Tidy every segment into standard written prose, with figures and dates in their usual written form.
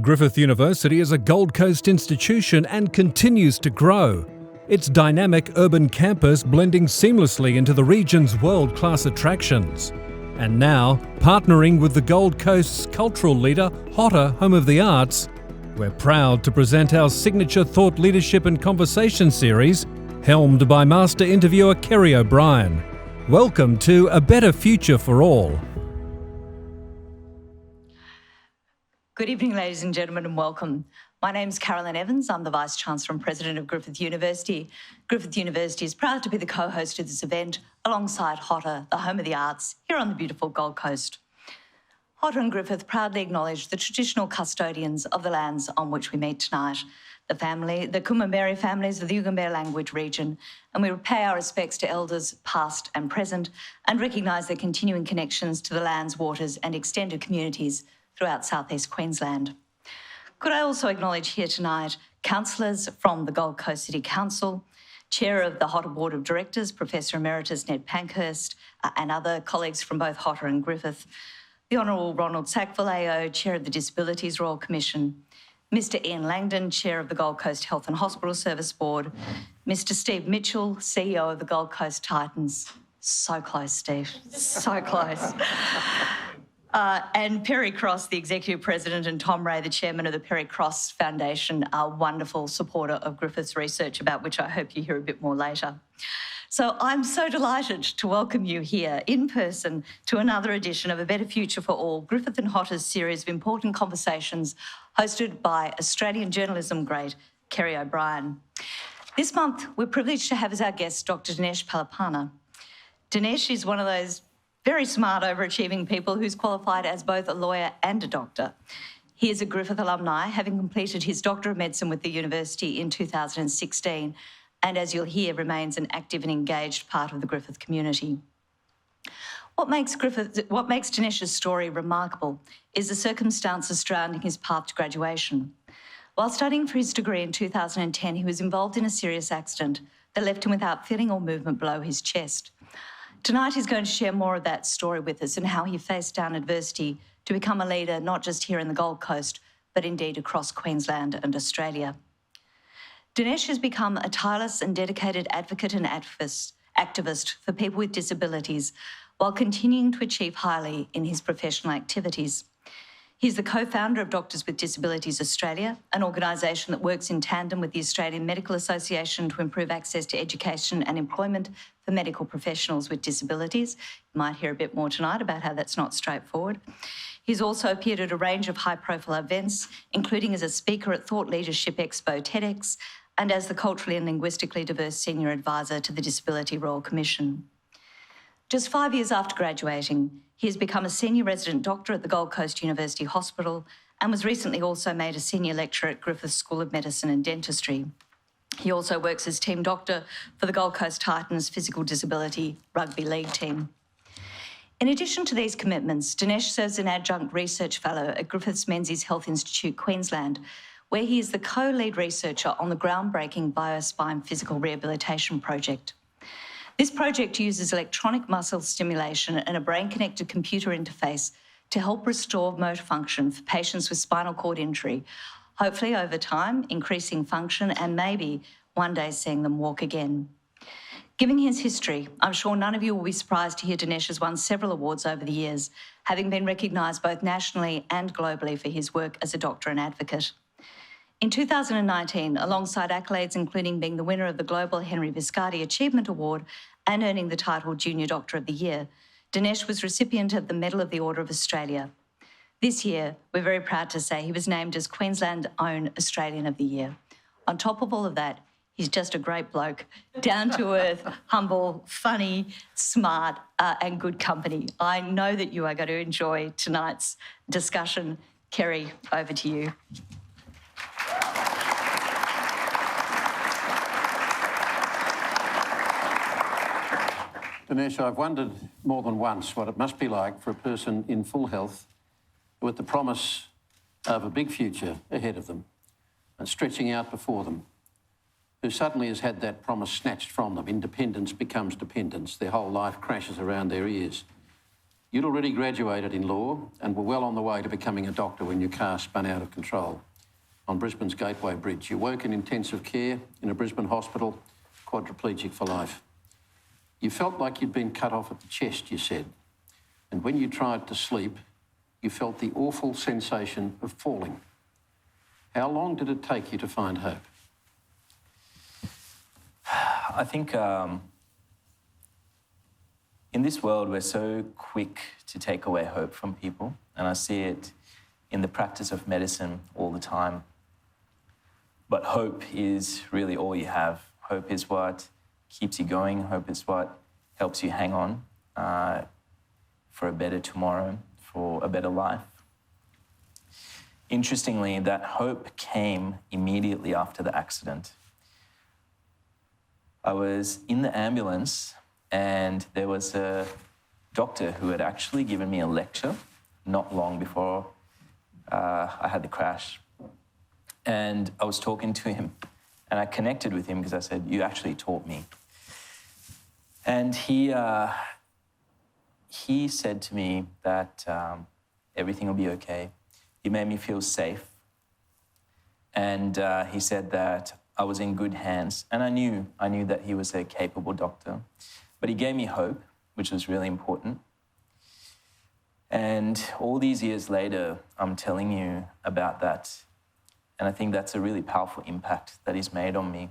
Griffith University is a Gold Coast institution and continues to grow. Its dynamic urban campus blending seamlessly into the region's world-class attractions. And now, partnering with the Gold Coast's cultural leader, Hotter Home of the Arts, we're proud to present our signature thought leadership and conversation series, helmed by master interviewer Kerry O'Brien. Welcome to A Better Future for All. Good evening, ladies and gentlemen, and welcome. My name's Carolyn Evans. I'm the Vice-Chancellor and President of Griffith University. Griffith University is proud to be the co-host of this event alongside Hotter, the Home of the Arts, here on the beautiful Gold Coast. Hotter and Griffith proudly acknowledge the traditional custodians of the lands on which we meet tonight, the Kumamberi families of the Yugambeh language region, and we pay our respects to elders past and present and recognise their continuing connections to the lands, waters and extended communities throughout southeast Queensland. Could I also acknowledge here tonight councillors from the Gold Coast City Council, Chair of the Hotter Board of Directors, Professor Emeritus Ned Pankhurst, and other colleagues from both Hotter and Griffith, the Honourable Ronald Sackville AO, Chair of the Disabilities Royal Commission, Mr Ian Langdon, Chair of the Gold Coast Health and Hospital Service Board, Mr Steve Mitchell, CEO of the Gold Coast Titans. So close, Steve, so close. And Perry Cross, the Executive President, and Tom Ray, the Chairman of the Perry Cross Foundation, a wonderful supporter of Griffith's research, about which I hope you hear a bit more later. So I'm so delighted to welcome you here in person to another edition of A Better Future for All, Griffith and Hotter's series of important conversations hosted by Australian journalism great Kerry O'Brien. This month, we're privileged to have as our guest Dr Dinesh Palipana. Dinesh is one of those very smart, overachieving people who's qualified as both a lawyer and a doctor. He is a Griffith alumni, having completed his Doctor of Medicine with the university in 2016, and as you'll hear, remains an active and engaged part of the Griffith community. What makes Dinesh's story remarkable is the circumstances surrounding his path to graduation. While studying for his degree in 2010, he was involved in a serious accident that left him without feeling or movement below his chest. Tonight he's going to share more of that story with us and how he faced down adversity to become a leader not just here in the Gold Coast, but indeed across Queensland and Australia. Dinesh has become a tireless and dedicated advocate and activist for people with disabilities while continuing to achieve highly in his professional activities. He's the co-founder of Doctors with Disabilities Australia, an organisation that works in tandem with the Australian Medical Association to improve access to education and employment for medical professionals with disabilities. You might hear a bit more tonight about how that's not straightforward. He's also appeared at a range of high-profile events, including as a speaker at Thought Leadership Expo TEDx and as the Culturally and Linguistically Diverse Senior Advisor to the Disability Royal Commission. Just 5 years after graduating, he has become a senior resident doctor at the Gold Coast University Hospital and was recently also made a senior lecturer at Griffith School of Medicine and Dentistry. He also works as team doctor for the Gold Coast Titans Physical Disability Rugby League team. In addition to these commitments, Dinesh serves as an adjunct research fellow at Griffith's Menzies Health Institute, Queensland, where he is the co-lead researcher on the groundbreaking BioSpine Physical Rehabilitation Project. This project uses electronic muscle stimulation and a brain-connected computer interface to help restore motor function for patients with spinal cord injury, hopefully over time increasing function and maybe one day seeing them walk again. Given his history, I'm sure none of you will be surprised to hear Dinesh has won several awards over the years, having been recognised both nationally and globally for his work as a doctor and advocate. In 2019, alongside accolades including being the winner of the Global Henry Viscardi Achievement Award and earning the title Junior Doctor of the Year, Dinesh was recipient of the Medal of the Order of Australia. This year, we're very proud to say he was named as Queensland's own Australian of the Year. On top of all of that, he's just a great bloke, down to earth, humble, funny, smart, and good company. I know that you are going to enjoy tonight's discussion. Kerry, over to you. Dinesh, I've wondered more than once what it must be like for a person in full health with the promise of a big future ahead of them and stretching out before them, who suddenly has had that promise snatched from them. Independence becomes dependence. Their whole life crashes around their ears. You'd already graduated in law and were well on the way to becoming a doctor when your car spun out of control on Brisbane's Gateway Bridge. You woke in intensive care in a Brisbane hospital, quadriplegic for life. You felt like you'd been cut off at the chest, you said. And when you tried to sleep, you felt the awful sensation of falling. How long did it take you to find hope? I think in this world, we're so quick to take away hope from people, and I see it in the practice of medicine all the time. But hope is really all you have. Hope is what keeps you going. Hope is what helps you hang on for a better tomorrow, for a better life. Interestingly, that hope came immediately after the accident. I was in the ambulance and there was a doctor who had actually given me a lecture not long before I had the crash. And I was talking to him and I connected with him because I said, "You actually taught me." And he said to me that everything will be okay. He made me feel safe. And he said that I was in good hands. And I knew that he was a capable doctor. But he gave me hope, which was really important. And all these years later, I'm telling you about that. And I think that's a really powerful impact that he's made on me.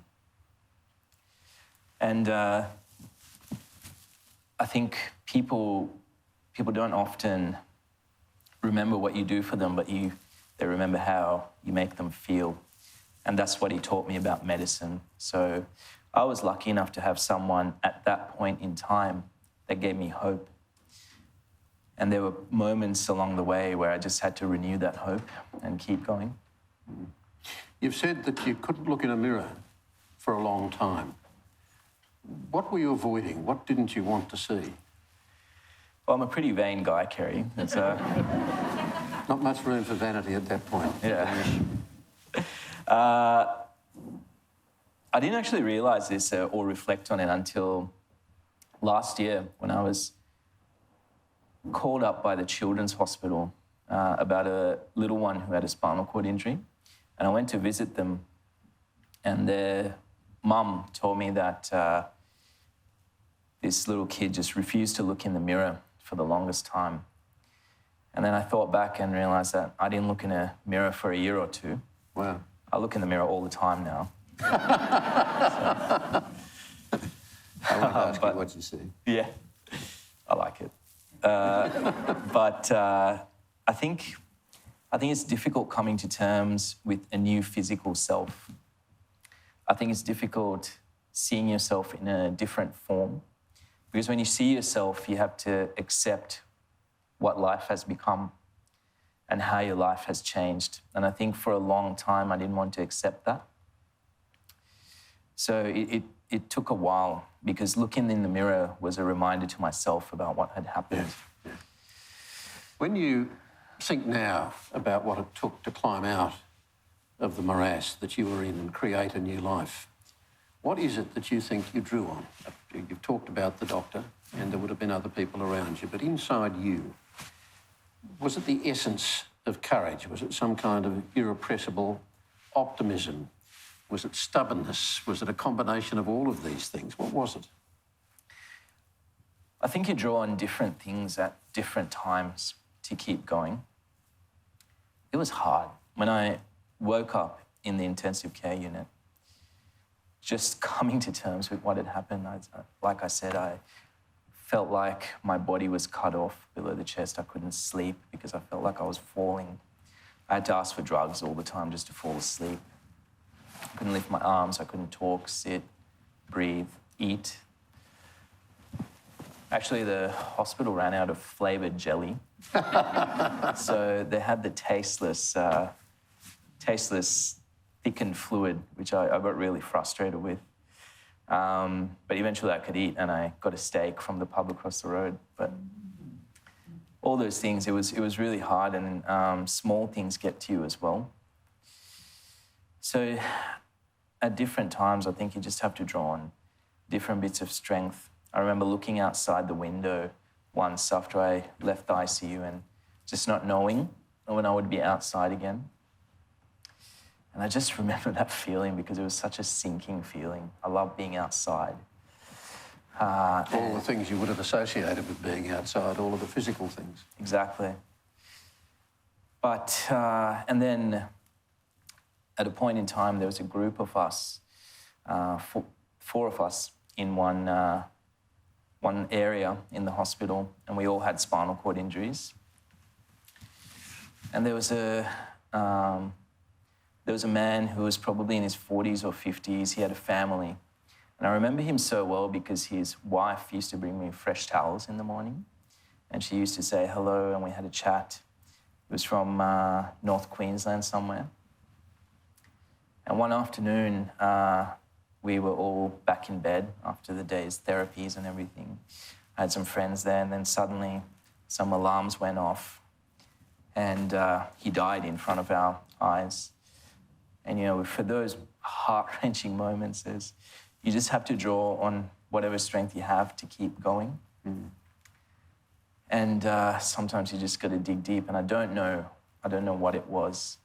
And I think people don't often remember what you do for them, but they remember how you make them feel. And that's what he taught me about medicine. So I was lucky enough to have someone at that point in time that gave me hope. And there were moments along the way where I just had to renew that hope and keep going. You've said that you couldn't look in a mirror for a long time. What were you avoiding? What didn't you want to see? Well, I'm a pretty vain guy, Kerry. It's, Not much room for vanity at that point. Yeah. I didn't actually realise this or reflect on it until last year when I was called up by the Children's Hospital about a little one who had a spinal cord injury. And I went to visit them, and their mum told me that this little kid just refused to look in the mirror for the longest time. And then I thought back and realised that I didn't look in a mirror for a year or two. Wow. I look in the mirror all the time now. I won't ask you what you see. Yeah, I like it. But I think it's difficult coming to terms with a new physical self. I think it's difficult seeing yourself in a different form, because when you see yourself, you have to accept what life has become and how your life has changed. And I think for a long time, I didn't want to accept that. So it took a while, because looking in the mirror was a reminder to myself about what had happened. Yeah. When you think now about what it took to climb out of the morass that you were in and create a new life, what is it that you think you drew on? You've talked about the doctor, and there would have been other people around you, but inside you, was it the essence of courage? Was it some kind of irrepressible optimism? Was it stubbornness? Was it a combination of all of these things? What was it? I think you draw on different things at different times to keep going. It was hard. When I woke up in the intensive care unit, just coming to terms with what had happened, like I said, I felt like my body was cut off below the chest. I couldn't sleep because I felt like I was falling. I had to ask for drugs all the time just to fall asleep. I couldn't lift my arms, I couldn't talk, sit, breathe, eat. Actually, the hospital ran out of flavoured jelly. So they had the tasteless thickened fluid, which I got really frustrated with. But eventually I could eat, and I got a steak from the pub across the road. But all those things, it was really hard, and small things get to you as well. So at different times, I think you just have to draw on different bits of strength. I remember looking outside the window once after I left the ICU and just not knowing when I would be outside again. And I just remember that feeling because it was such a sinking feeling. I love being outside. All the things you would have associated with being outside, all of the physical things. Exactly. But, and then at a point in time, there was a group of us, four of us in one area in the hospital, and we all had spinal cord injuries. And there was a man who was probably in his 40s or 50s. He had a family. And I remember him so well because his wife used to bring me fresh towels in the morning. And she used to say hello, and we had a chat. He was from North Queensland somewhere. And one afternoon, we were all back in bed after the day's therapies and everything. I had some friends there, and then suddenly some alarms went off, and he died in front of our eyes. And, you know, for those heart-wrenching moments, you just have to draw on whatever strength you have to keep going. Mm. And sometimes you just got to dig deep, and I don't know what it was,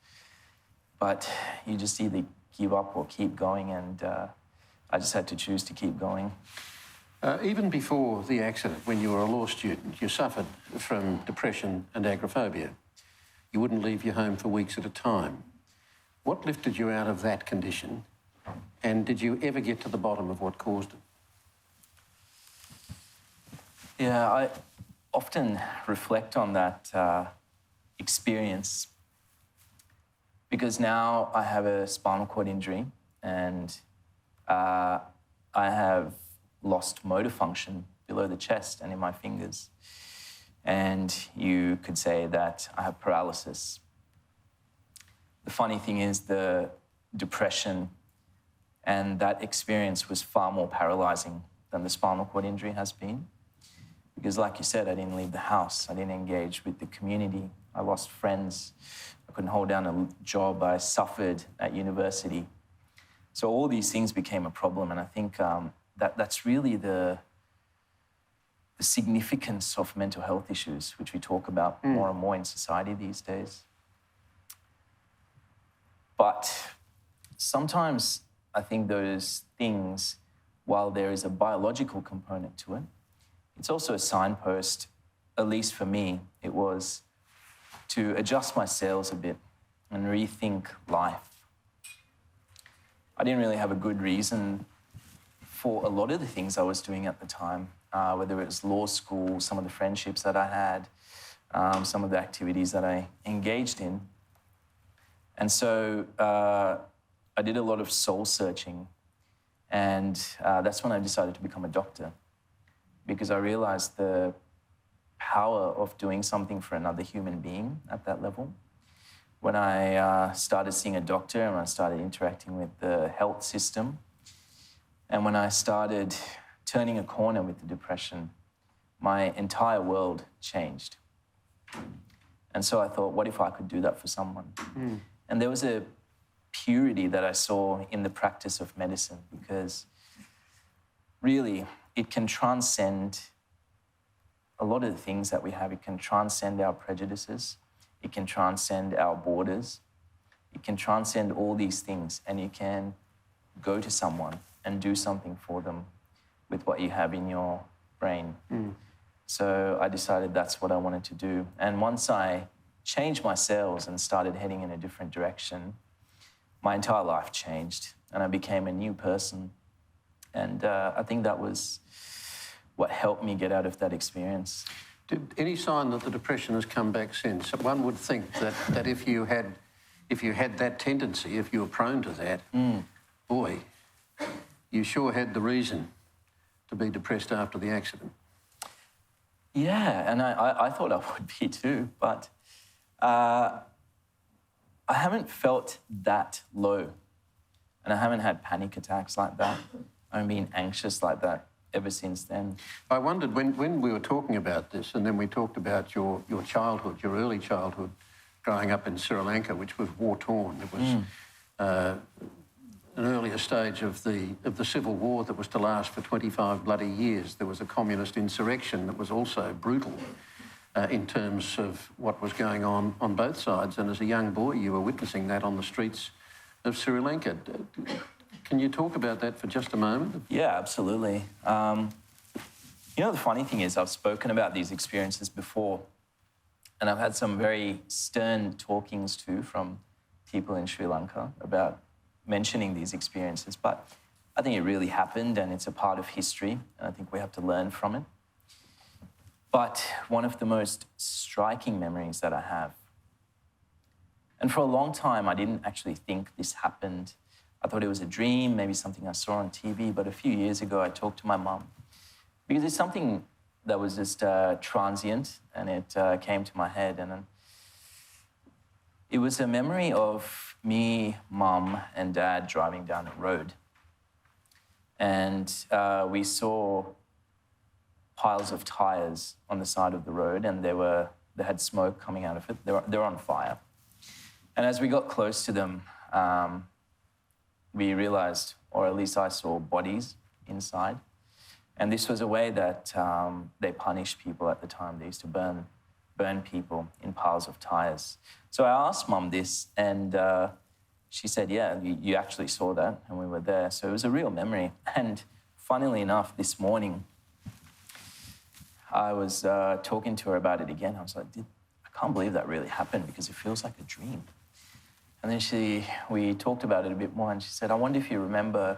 but you just either give up or keep going, and I just had to choose to keep going. Even before the accident, when you were a law student, you suffered from depression and agoraphobia. You wouldn't leave your home for weeks at a time. What lifted you out of that condition, and did you ever get to the bottom of what caused it? Yeah, I often reflect on that experience because now I have a spinal cord injury, and I have lost motor function below the chest and in my fingers. And you could say that I have paralysis. The funny thing is the depression and that experience was far more paralyzing than the spinal cord injury has been. Because like you said, I didn't leave the house. I didn't engage with the community. I lost friends. I couldn't hold down a job. I suffered at university. So all these things became a problem. And I think that's really the significance of mental health issues, which we talk about more and more in society these days. But sometimes I think those things, while there is a biological component to it, it's also a signpost, at least for me, it was to adjust my sails a bit and rethink life. I didn't really have a good reason for a lot of the things I was doing at the time, whether it was law school, some of the friendships that I had, some of the activities that I engaged in. And so I did a lot of soul searching, and that's when I decided to become a doctor, because I realized the power of doing something for another human being at that level. When I started seeing a doctor and I started interacting with the health system, and when I started turning a corner with the depression, my entire world changed. And so I thought, what if I could do that for someone? Mm. And there was a purity that I saw in the practice of medicine, because really it can transcend a lot of the things that we have. It can transcend our prejudices. It can transcend our borders. It can transcend all these things, and you can go to someone and do something for them with what you have in your brain. Mm. So I decided that's what I wanted to do. And once I changed my sails and started heading in a different direction, my entire life changed, and I became a new person. And I think that was what helped me get out of that experience. Did any sign that the depression has come back since? One would think that if you had that tendency, if you were prone to that, boy, you sure had the reason to be depressed after the accident. Yeah, and I thought I would be too, but I haven't felt that low, and I haven't had panic attacks like that. I haven't been anxious like that ever since then. I wondered, when we were talking about this, and then we talked about your childhood, your early childhood, growing up in Sri Lanka, which was war-torn. It was an earlier stage of the civil war that was to last for 25 bloody years. There was a communist insurrection that was also brutal in terms of what was going on both sides. And as a young boy, you were witnessing that on the streets of Sri Lanka. Can you talk about that for just a moment? Yeah, absolutely. You know, the funny thing is I've spoken about these experiences before, and I've had some very stern talkings too from people in Sri Lanka about mentioning these experiences, but I think it really happened and it's a part of history, and I think we have to learn from it. But one of the most striking memories that I have, and for a long time I didn't actually think this happened. I thought it was a dream, maybe something I saw on TV, but a few years ago I talked to my mum, because it's something that was just transient, and it came to my head, and it was a memory of me, Mum, and Dad driving down a road. And we saw piles of tyres on the side of the road, and they had smoke coming out of it. They were on fire. And as we got close to them, we realised, or at least I saw, bodies inside. And this was a way that they punished people at the time. They used to burn people in piles of tyres. So I asked Mum this, and she said, yeah, you actually saw that, and we were there. So it was a real memory. And funnily enough, this morning, I was talking to her about it again. I was like, I can't believe that really happened, because it feels like a dream. And then we talked about it a bit more, and she said, I wonder if you remember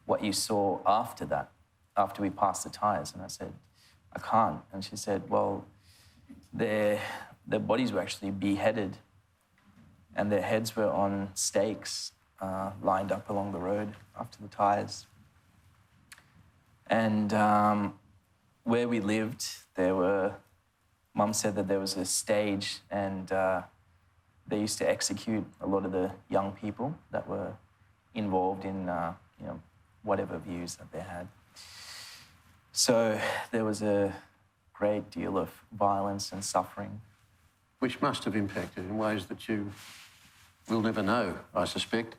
what you saw after that, after we passed the tyres. And I said, I can't. And she said, well, their bodies were actually beheaded, and their heads were on stakes lined up along the road after the tyres. And where we lived, Mum said that there was a stage, and they used to execute a lot of the young people that were involved in whatever views that they had. So there was a great deal of violence and suffering. Which must have impacted in ways that you will never know, I suspect.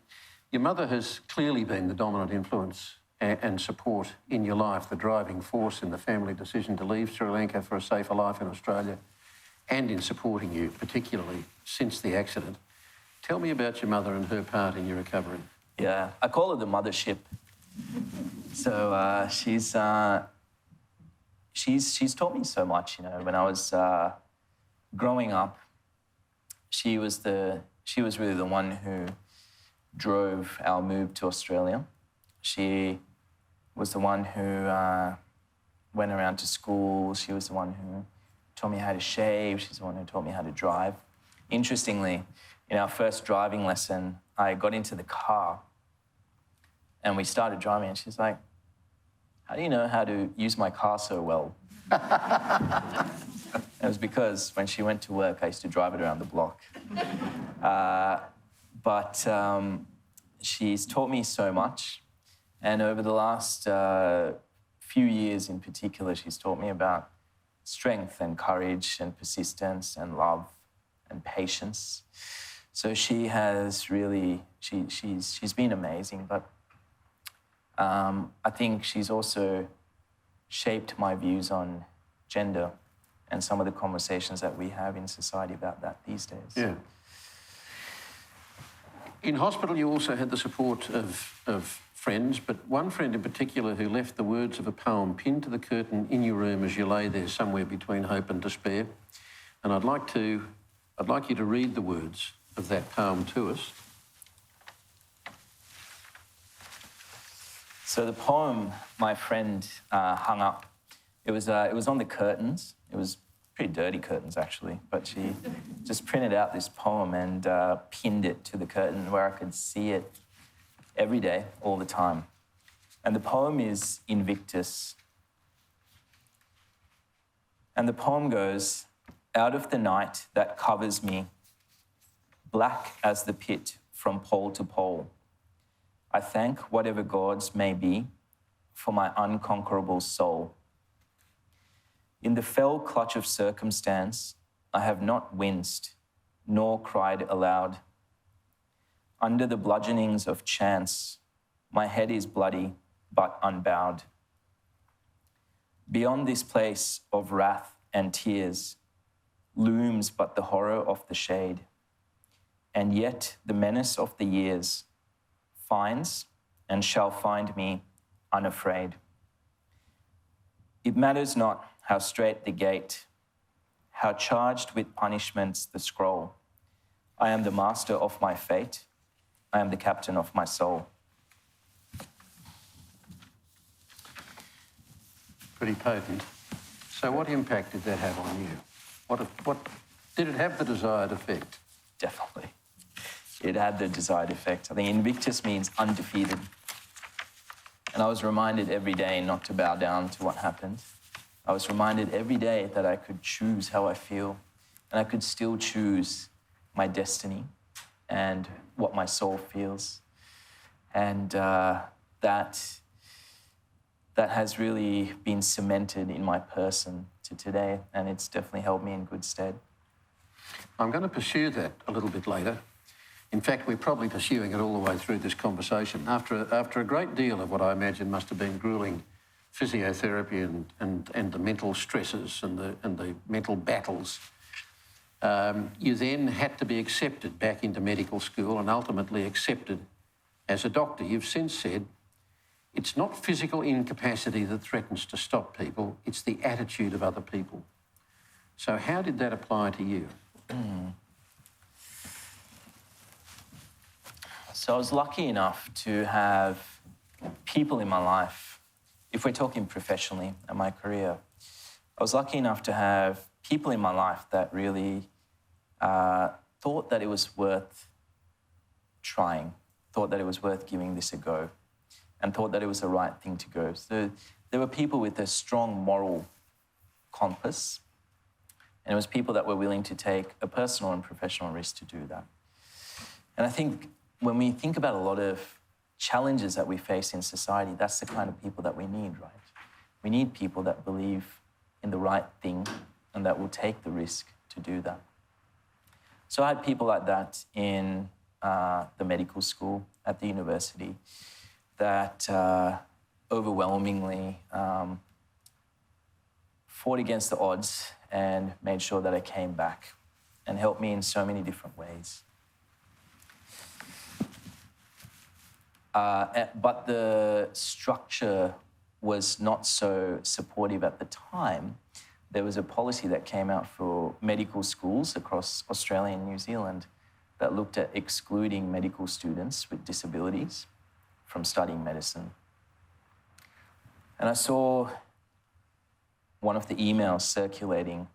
Your mother has clearly been the dominant influence and support in your life, the driving force in the family decision to leave Sri Lanka for a safer life in Australia, and in supporting you, particularly since the accident. Tell me about your mother and her part in your recovery. Yeah, I call her the mothership. So she's taught me so much. You know, when I was growing up, she was really the one who drove our move to Australia. She was the one who went around to school. She was the one who taught me how to shave. She's the one who taught me how to drive. Interestingly, in our first driving lesson, I got into the car and we started driving, and she's like, how do you know how to use my car so well? It was because when she went to work, I used to drive it around the block. But she's taught me so much. And over the last few years in particular, she's taught me about strength and courage and persistence and love and patience. So she has really, she's been amazing. But I think she's also shaped my views on gender and some of the conversations that we have in society about that these days. Yeah. In hospital, you also had the support of friends, but one friend in particular who left the words of a poem pinned to the curtain in your room as you lay there somewhere between hope and despair. And I'd like you to read the words of that poem to us. So the poem my friend hung up, it was on the curtains. It was pretty dirty curtains, actually, but she just printed out this poem and pinned it to the curtain where I could see it every day, all the time. And the poem is Invictus. And the poem goes, out of the night that covers me, black as the pit from pole to pole, I thank whatever gods may be for my unconquerable soul. In the fell clutch of circumstance, I have not winced, nor cried aloud. Under the bludgeonings of chance, My head is bloody, but unbowed. Beyond this place of wrath and tears looms but the horror of the shade, and yet the menace of the years finds and shall find me unafraid. It matters not how straight the gate, how charged with punishments the scroll. I am the master of my fate. I am the captain of my soul. Pretty potent. So what impact did that have on you? What did it have the desired effect? Definitely. It had the desired effect. I think Invictus means undefeated. And I was reminded every day not to bow down to what happened. I was reminded every day that I could choose how I feel, and I could still choose my destiny and what my soul feels. And that has really been cemented in my person to today, and it's definitely held me in good stead. I'm going to pursue that a little bit later. In fact, we're probably pursuing it all the way through this conversation. After a great deal of what I imagine must have been gruelling physiotherapy and the mental stresses and the mental battles, you then had to be accepted back into medical school and ultimately accepted as a doctor. You've since said it's not physical incapacity that threatens to stop people, it's the attitude of other people. So how did that apply to you? So I was lucky enough to have people in my life, if we're talking professionally and my career, I was lucky enough to have people in my life that really thought that it was worth trying, thought that it was worth giving this a go, and thought that it was the right thing to go. So there were people with a strong moral compass, and it was people that were willing to take a personal and professional risk to do that. And I think when we think about a lot of challenges that we face in society, that's the kind of people that we need, right? We need people that believe in the right thing and that will take the risk to do that. So I had people like that in the medical school at the university that overwhelmingly fought against the odds and made sure that I came back and helped me in so many different ways. But the structure was not so supportive at the time. There was a policy that came out for medical schools across Australia and New Zealand that looked at excluding medical students with disabilities from studying medicine. And I saw one of the emails circulating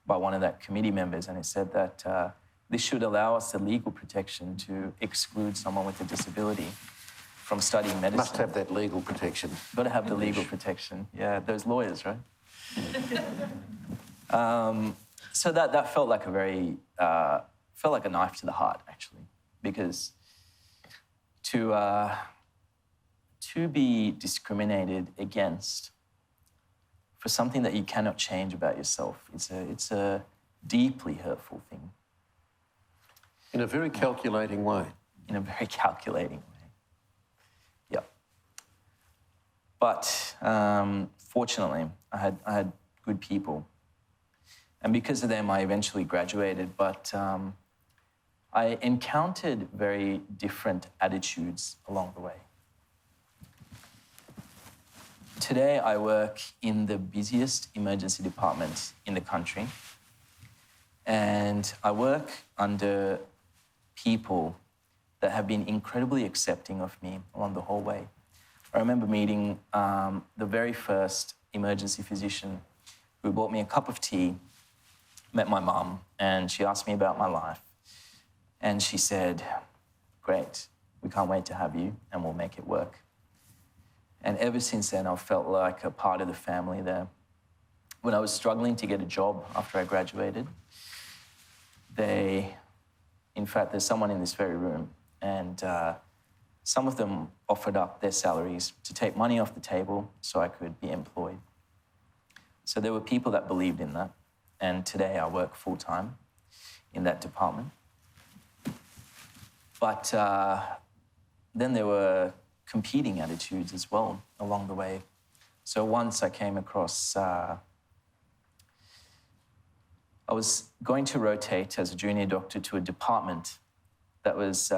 by one of that committee members, and it said that this should allow us the legal protection to exclude someone with a disability from studying medicine. Must have that legal protection. Got to have the legal protection. Yeah, those lawyers, right? So that felt like a very, felt like a knife to the heart, actually, because to be discriminated against for something that you cannot change about yourself, it's a deeply hurtful thing. In a very calculating way. In a very calculating way. Yep. But fortunately, I had good people. And because of them, I eventually graduated, but I encountered very different attitudes along the way. Today, I work in the busiest emergency department in the country, and I work under people that have been incredibly accepting of me along the whole way. I remember meeting the very first emergency physician who bought me a cup of tea, met my mum, and she asked me about my life. And she said, "Great, we can't wait to have you, and we'll make it work." And ever since then, I've felt like a part of the family there. When I was struggling to get a job after I graduated, in fact, there's someone in this very room, and some of them offered up their salaries to take money off the table so I could be employed. So there were people that believed in that, and today I work full-time in that department. But then there were competing attitudes as well along the way. So once I came across, I was going to rotate as a junior doctor to a department that was,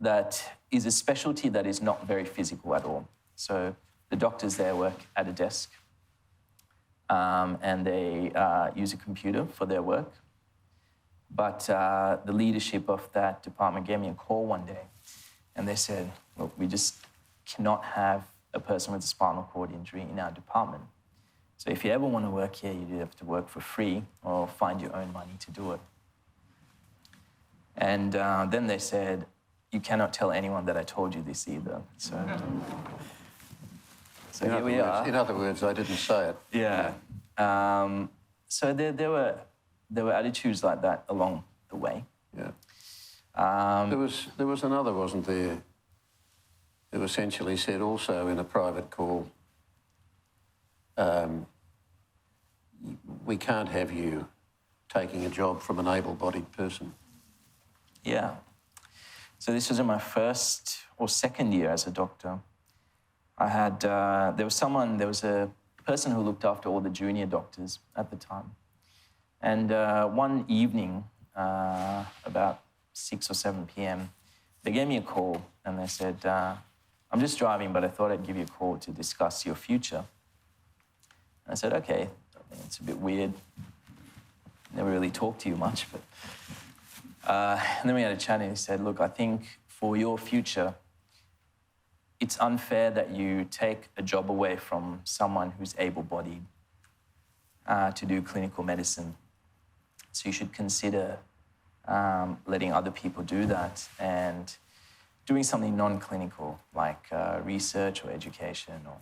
that is a specialty that is not very physical at all. So the doctors there work at a desk and they use a computer for their work. But the leadership of that department gave me a call one day and they said, look, we just cannot have a person with a spinal cord injury in our department. So if you ever want to work here, you have to work for free or find your own money to do it. And then they said, you cannot tell anyone that I told you this either. So here we are. In other words, I didn't say it. Yeah. So there were attitudes like that along the way. Yeah. There was another, wasn't there, who essentially said also in a private call, we can't have you taking a job from an able-bodied person. Yeah. So this was in my first or second year as a doctor. I had, there was a person who looked after all the junior doctors at the time. And one evening, about 6 or 7 p.m., they gave me a call and they said, I'm just driving, but I thought I'd give you a call to discuss your future. And I said, okay, I mean, it's a bit weird. Never really talked to you much, but... and then we had a chat and he said, look, I think for your future, it's unfair that you take a job away from someone who's able-bodied to do clinical medicine. So you should consider letting other people do that and doing something non-clinical, like research or education or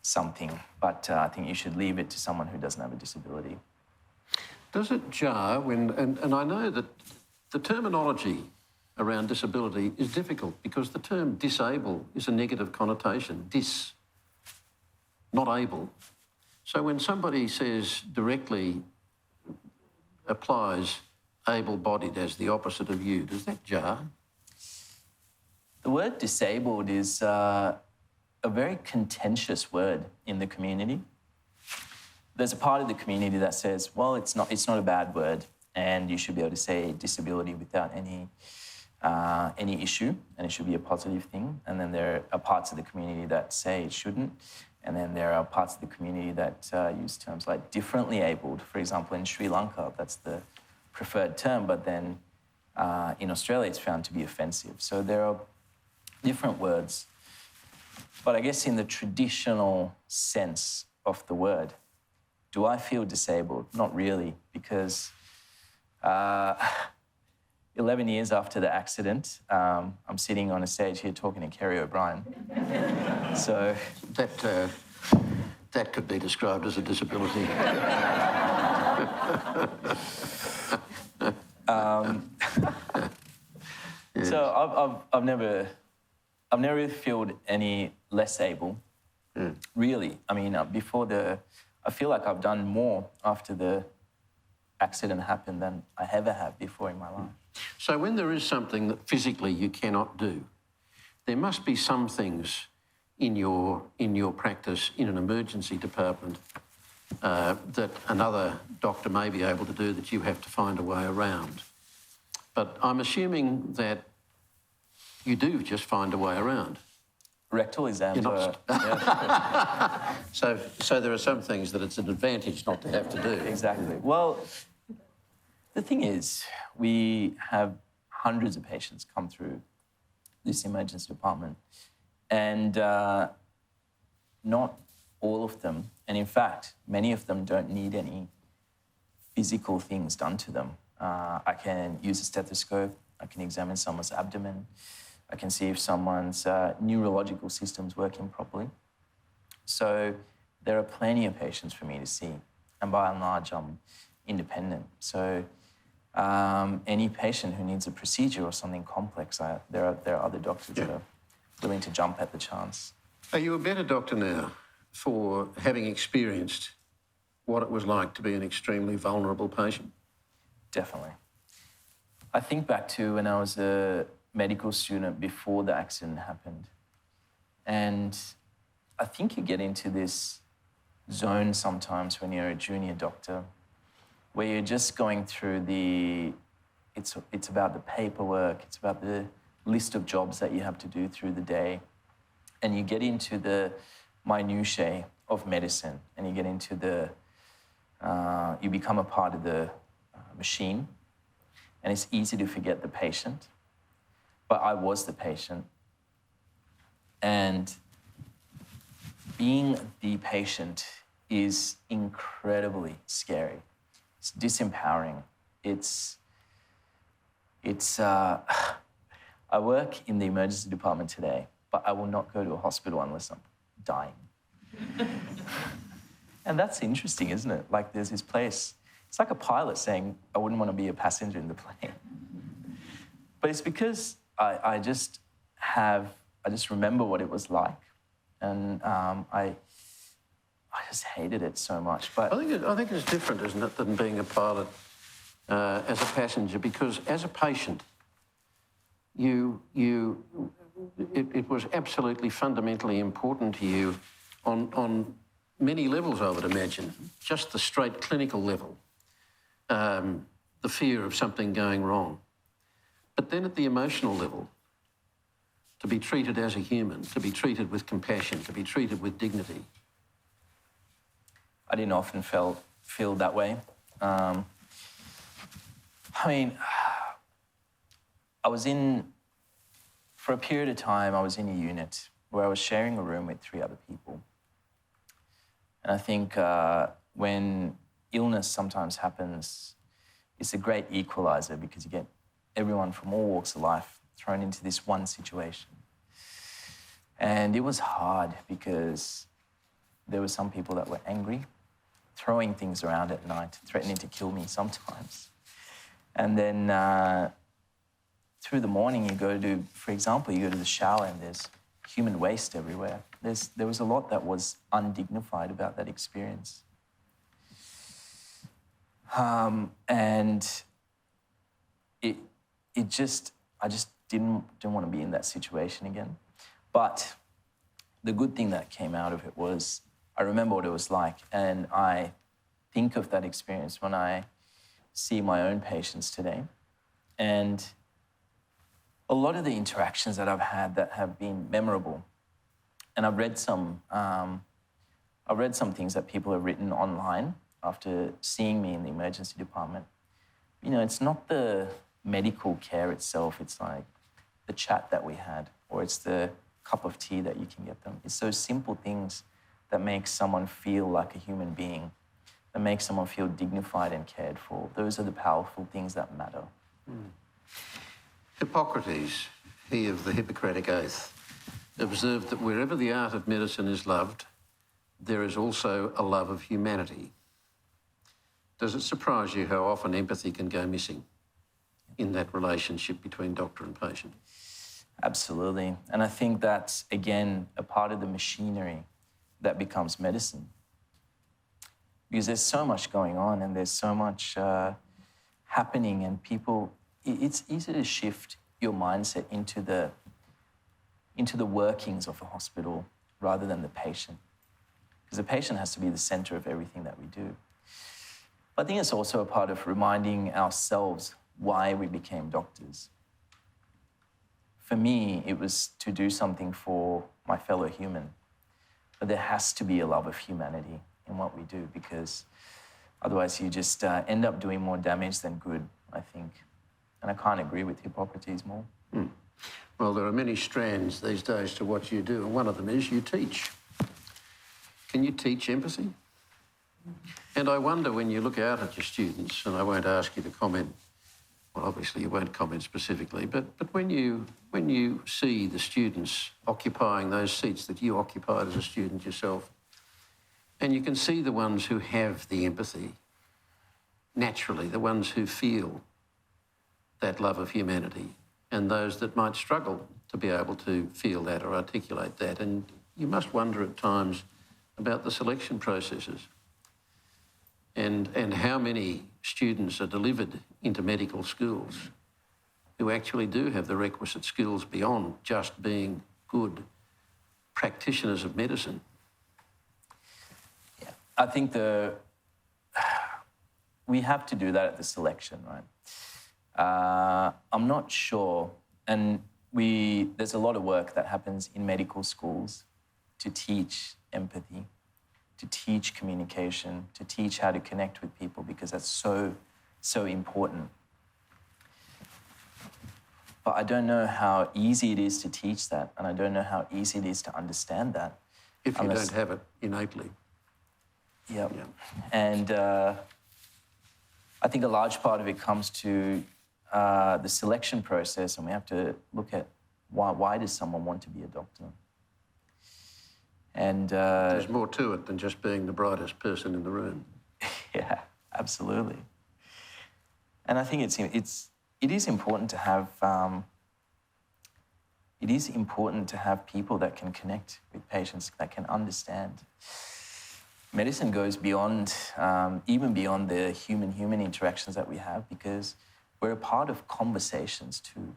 something. But I think you should leave it to someone who doesn't have a disability. Does it jar when, and I know that the terminology around disability is difficult because the term disable is a negative connotation, not able. So when somebody says directly applies able-bodied as the opposite of you, does that jar? The word disabled is a very contentious word in the community. There's a part of the community that says, well, it's not a bad word and you should be able to say disability without any issue and it should be a positive thing. And then there are parts of the community that say it shouldn't. And then there are parts of the community that use terms like differently abled. For example, in Sri Lanka, that's the preferred term, but then in Australia, it's found to be offensive. So there are different words. But I guess in the traditional sense of the word, do I feel disabled? Not really, because 11 years after the accident, I'm sitting on a stage here talking to Kerry O'Brien. So that could be described as a disability. Yes. So I've never felt any less able, really. I mean, I feel like I've done more after the accident happened than I ever have before in my life. So when there is something that physically you cannot do, there must be some things in your practice in an emergency department that another doctor may be able to do that you have to find a way around. But I'm assuming that you do just find a way around. Rectal exams are... So there are some things that it's an advantage not to have to do. Exactly. Well, the thing is, we have hundreds of patients come through this emergency department, and not all of them, and in fact, many of them don't need any physical things done to them. I can use a stethoscope, I can examine someone's abdomen, I can see if someone's neurological system's working properly. So there are plenty of patients for me to see, and by and large, I'm independent. So any patient who needs a procedure or something complex, there are other doctors that are willing to jump at the chance. Are you a better doctor now for having experienced what it was like to be an extremely vulnerable patient? Definitely. I think back to when I was a medical student before the accident happened. And I think you get into this zone sometimes when you're a junior doctor, where you're just going through it's about the paperwork, it's about the list of jobs that you have to do through the day. And you get into the minutiae of medicine, and you get into you become a part of the machine, and it's easy to forget the patient. But I was the patient. And being the patient is incredibly scary. It's disempowering. I work in the emergency department today, but I will not go to a hospital unless I'm dying. And that's interesting, isn't it? Like there's this place, it's like a pilot saying, I wouldn't want to be a passenger in the plane. But it's because I just remember what it was like. And I just hated it so much. But I think it's different, isn't it, than being a pilot as a passenger, because as a patient, it was absolutely fundamentally important to you on many levels, I would imagine. Just the straight clinical level, the fear of something going wrong. But then at the emotional level, to be treated as a human, to be treated with compassion, to be treated with dignity. I didn't often feel that way. For a period of time, I was in a unit where I was sharing a room with 3 other people. And I think when illness sometimes happens, it's a great equalizer because you get everyone from all walks of life thrown into this one situation. And it was hard because there were some people that were angry, throwing things around at night, threatening to kill me sometimes. And then through the morning, for example, you go to the shower and there's human waste everywhere. There was a lot that was undignified about that experience. And I just didn't want to be in that situation again. But the good thing that came out of it was I remember what it was like, and I think of that experience when I see my own patients today. And a lot of the interactions that I've had that have been memorable, and I've read some things that people have written online after seeing me in the emergency department. You know, it's not the medical care itself, it's like the chat that we had, or it's the cup of tea that you can get them. It's those simple things that make someone feel like a human being, that make someone feel dignified and cared for. Those are the powerful things that matter. Hippocrates, he of the Hippocratic Oath, observed that wherever the art of medicine is loved, there is also a love of humanity. Does it surprise you how often empathy can go missing in that relationship between doctor and patient? Absolutely. And I think that's, again, a part of the machinery that becomes medicine. Because there's so much going on and there's so much happening, and people, it's easy to shift your mindset into the workings of a hospital rather than the patient. Because the patient has to be the center of everything that we do. But I think it's also a part of reminding ourselves why we became doctors. For me, it was to do something for my fellow human. But there has to be a love of humanity in what we do, because otherwise you just end up doing more damage than good, I think. And I can't agree with Hippocrates more. Well, there are many strands these days to what you do, and one of them is you teach. Can you teach empathy? And I wonder, when you look out at your students, and I won't ask you to comment, well, obviously you won't comment specifically, but when you see the students occupying those seats that you occupied as a student yourself, and you can see the ones who have the empathy, naturally, the ones who feel that love of humanity, and those that might struggle to be able to feel that or articulate that. And you must wonder at times about the selection processes and how many students are delivered into medical schools who actually do have the requisite skills beyond just being good practitioners of medicine? Yeah, I think we have to do that at the selection, right? I'm not sure, and there's a lot of work that happens in medical schools to teach empathy, to teach communication, to teach how to connect with people, because that's so important. But I don't know how easy it is to teach that, and I don't know how easy it is to understand that. If you don't have it innately. Yep. Yeah. And I think a large part of it comes to the selection process, and we have to look at why does someone want to be a doctor? And there's more to it than just being the brightest person in the room. Yeah, absolutely. And I think it is important to have people that can connect with patients, that can understand. Medicine goes beyond, even beyond the human-human interactions that we have, because we're a part of conversations too.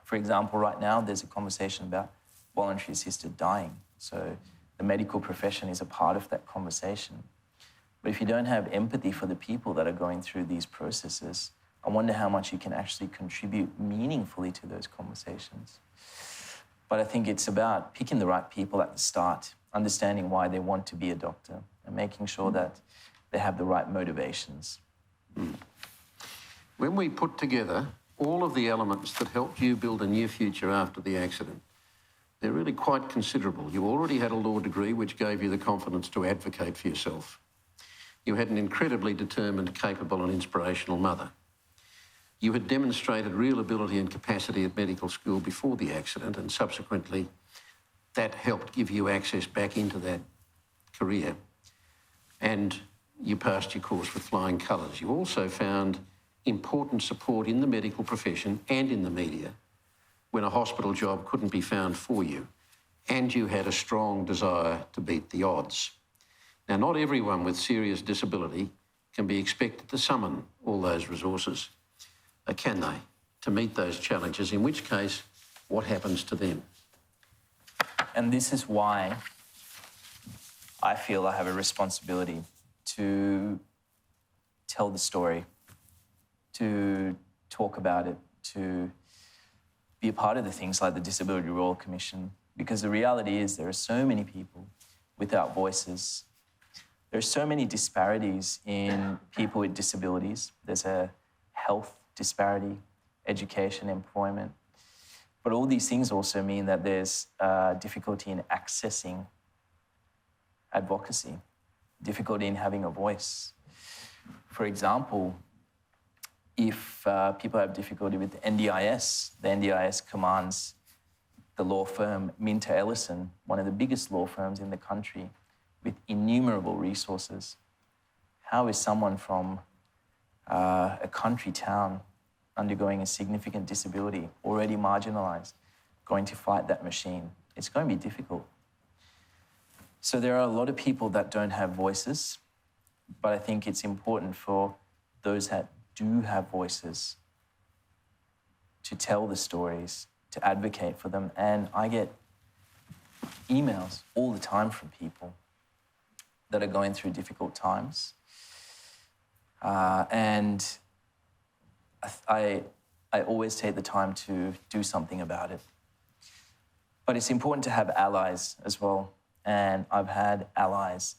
For example, right now there's a conversation about voluntary assisted dying. So the medical profession is a part of that conversation. But if you don't have empathy for the people that are going through these processes, I wonder how much you can actually contribute meaningfully to those conversations. But I think it's about picking the right people at the start, understanding why they want to be a doctor, and making sure that they have the right motivations. Mm. When we put together all of the elements that helped you build a new future after the accident, they're really quite considerable. You already had a law degree, which gave you the confidence to advocate for yourself. You had an incredibly determined, capable and inspirational mother. You had demonstrated real ability and capacity at medical school before the accident, and subsequently that helped give you access back into that career. And you passed your course with flying colours. You also found important support in the medical profession and in the media when a hospital job couldn't be found for you, and you had a strong desire to beat the odds. Now, not everyone with serious disability can be expected to summon all those resources, can they, to meet those challenges, in which case, what happens to them? And this is why I feel I have a responsibility to tell the story, to talk about it, to be a part of the things like the Disability Royal Commission, because the reality is there are so many people without voices. There are so many disparities in people with disabilities. There's a health disparity, education, employment. But all these things also mean that there's difficulty in accessing advocacy, difficulty in having a voice. For example, if people have difficulty with NDIS, the NDIS commands the law firm Minter Ellison, one of the biggest law firms in the country, with innumerable resources. How is someone from a country town undergoing a significant disability, already marginalised, going to fight that machine? It's going to be difficult. So there are a lot of people that don't have voices, but I think it's important for those that do have voices to tell the stories, to advocate for them. And I get emails all the time from people that are going through difficult times. And I always take the time to do something about it. But it's important to have allies as well. And I've had allies.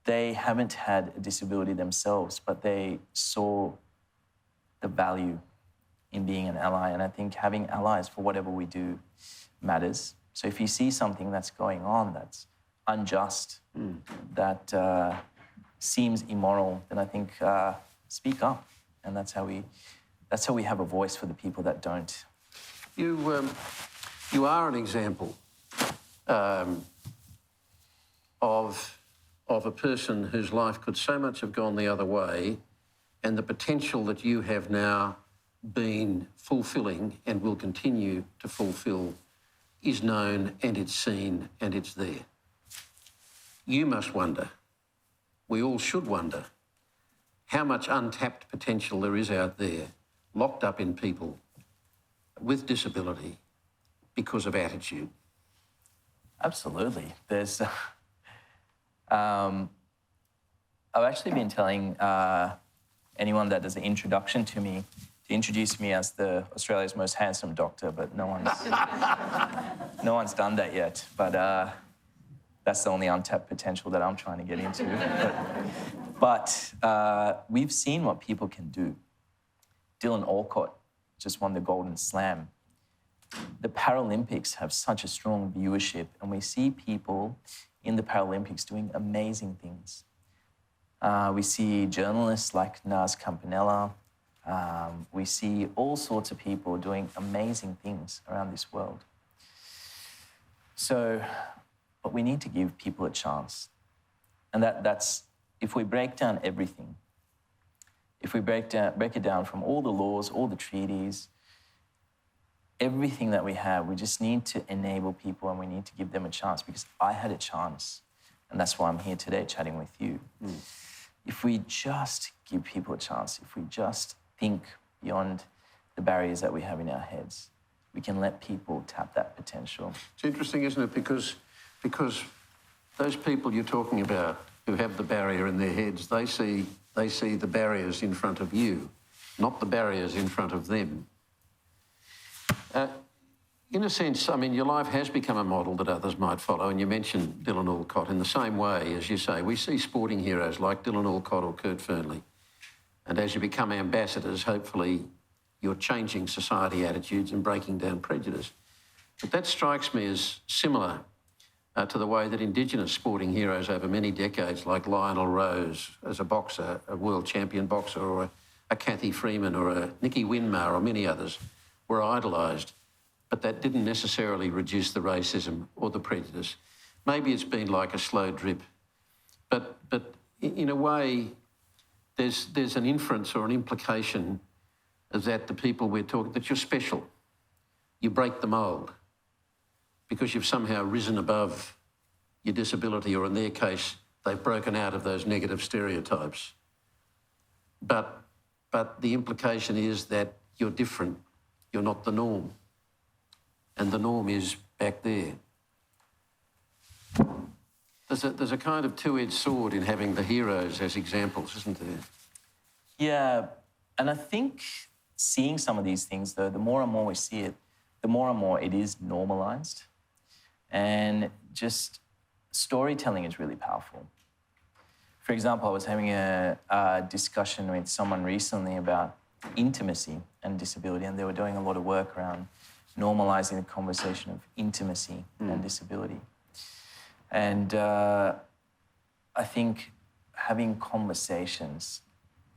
They haven't had a disability themselves, but they saw the value in being an ally. And I think having allies for whatever we do matters. So if you see something that's going on that's unjust, that seems immoral, then I think speak up. And that's how we have a voice for the people that don't. You are an example of a person whose life could so much have gone the other way, and the potential that you have now been fulfilling and will continue to fulfill is known and it's seen and it's there. You must wonder, we all should wonder, how much untapped potential there is out there locked up in people with disability because of attitude? Absolutely. There's... I've actually been telling anyone that does an introduction to me to introduce me as Australia's most handsome doctor, but no one's done that yet. But that's the only untapped potential that I'm trying to get into. But we've seen what people can do. Dylan Alcott just won the Golden Slam. The Paralympics have such a strong viewership, and we see people in the Paralympics doing amazing things. We see journalists like Naz Campanella. We see all sorts of people doing amazing things around this world. So, but we need to give people a chance. And that's, if we break down everything, if we break it down from all the laws, all the treaties, everything that we have, we just need to enable people and we need to give them a chance, because I had a chance. And that's why I'm here today chatting with you. If we just give people a chance, if we just think beyond the barriers that we have in our heads, we can let people tap that potential. It's interesting, isn't it? Because those people you're talking about who have the barrier in their heads, they see the barriers in front of you, not the barriers in front of them. In a sense, I mean, your life has become a model that others might follow, and you mentioned Dylan Alcott. In the same way, as you say, we see sporting heroes like Dylan Alcott or Kurt Fearnley, and as you become ambassadors, hopefully you're changing society attitudes and breaking down prejudice. But that strikes me as similar to the way that Indigenous sporting heroes over many decades, like Lionel Rose as a boxer, a world champion boxer, or a Kathy Freeman or a Nicky Winmar or many others, were idolised. But that didn't necessarily reduce the racism or the prejudice. Maybe it's been like a slow drip. But in a way, there's an inference or an implication that the people we're talking, that you're special. You break the mould because you've somehow risen above your disability, or in their case, they've broken out of those negative stereotypes. But the implication is that you're different. You're not the norm. And the norm is back there. There's a kind of two-edged sword in having the heroes as examples, isn't there? Yeah, and I think seeing some of these things, though, the more and more we see it, the more and more it is normalised. And just storytelling is really powerful. For example, I was having a discussion with someone recently about intimacy and disability, and they were doing a lot of work around normalising the conversation of intimacy and disability. And I think having conversations,